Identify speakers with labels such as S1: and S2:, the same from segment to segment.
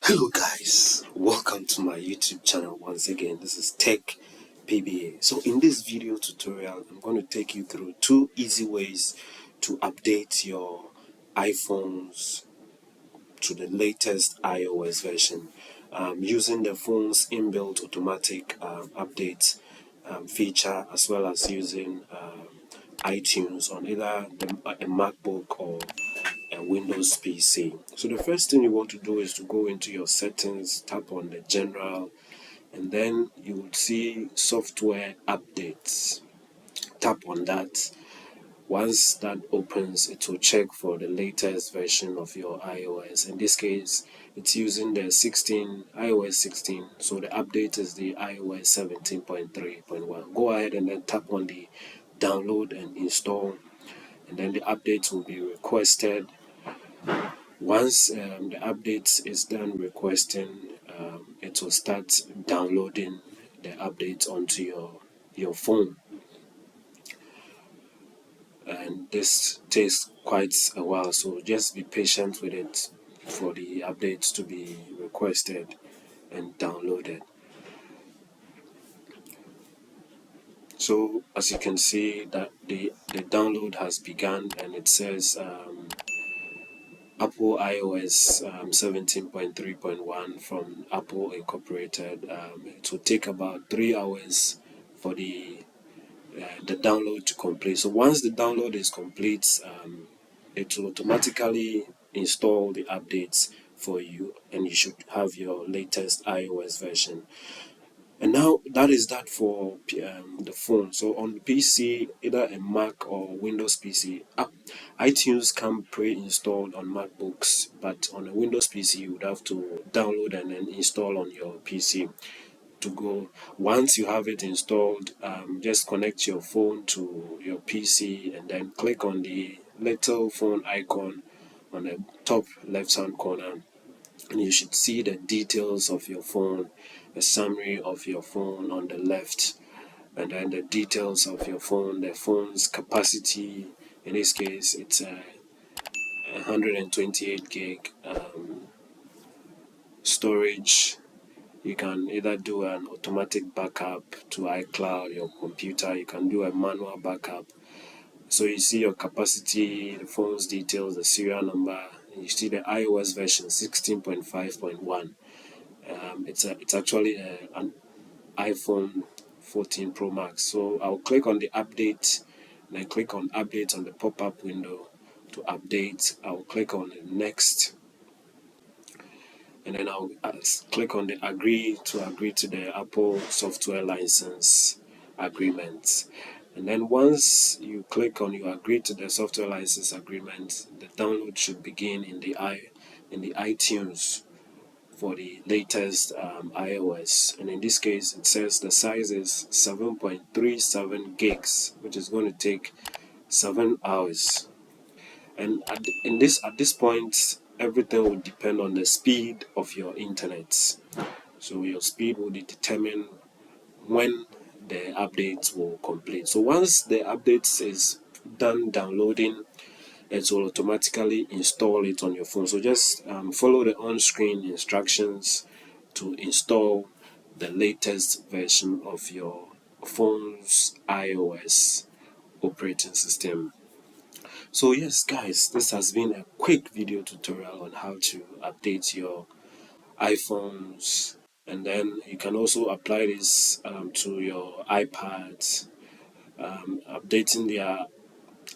S1: Hello guys, welcome to my YouTube channel once again. This is Tech PBA. So in this video tutorial, I'm going to take you through two easy ways to update your iPhones to the latest iOS version using the phone's inbuilt automatic update feature, as well as using iTunes on either a MacBook or a Windows PC. So the first thing you want to do is to go into your settings, tap on the general, and then you will see software updates. Tap on that. Once that opens, it will check for the latest version of your iOS. In this case, it's using the iOS 16. So the update is the iOS 17.3.1. Go ahead and then tap on the download and install, and then the update will be requested. Once the update is done requesting, it will start downloading the update onto your phone, and this takes quite a while, so just be patient with it for the updates to be requested and downloaded. So as you can see that the download has begun, and it says Apple iOS 17.3.1 from Apple Incorporated. It will take about 3 hours for the download to complete. So once the download is complete, it will automatically install the updates for you, and you should have your latest iOS version. And now that is that for the phone. So on the PC, either a Mac or Windows PC, iTunes come pre-installed on MacBooks, but on a Windows PC you would have to download and then install on your PC to go. Once you have it installed, just connect your phone to your PC and then click on the little phone icon on the top left hand corner, and you should see the details of your phone, a summary of your phone on the left, and then the details of your phone, the phone's capacity. In this case, it's a 128 gig storage. You can either do an automatic backup to iCloud, your computer. You can do a manual backup. So you see your capacity, the phone's details, the serial number, and you see the iOS version 16.5.1. It's actually an iPhone 14 Pro Max. So I'll click on the update, and then click on update on the pop-up window to update. I'll click on the next, and then I'll click on the agree to the Apple software license agreement. And then once you click on you agree to the software license agreement, the download should begin in the iTunes for the latest iOS. And in this case, it says the size is 7.37 gigs, which is going to take 7 hours. And at this point, everything will depend on the speed of your internet. So your speed will determine when the updates will complete. So once the updates is done downloading, it will automatically install it on your phone. So just follow the on-screen instructions to install the latest version of your phone's iOS operating system. So yes guys, this has been a quick video tutorial on how to update your iPhones, and then you can also apply this to your iPads, updating their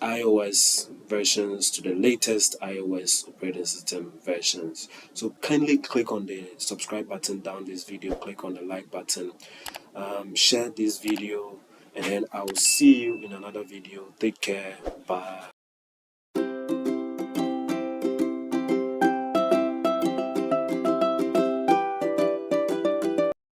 S1: iOS versions to the latest iOS operating system versions. So kindly click on the subscribe button down this video, click on the like button, share this video, and then I will see you in another video. Take care. Bye.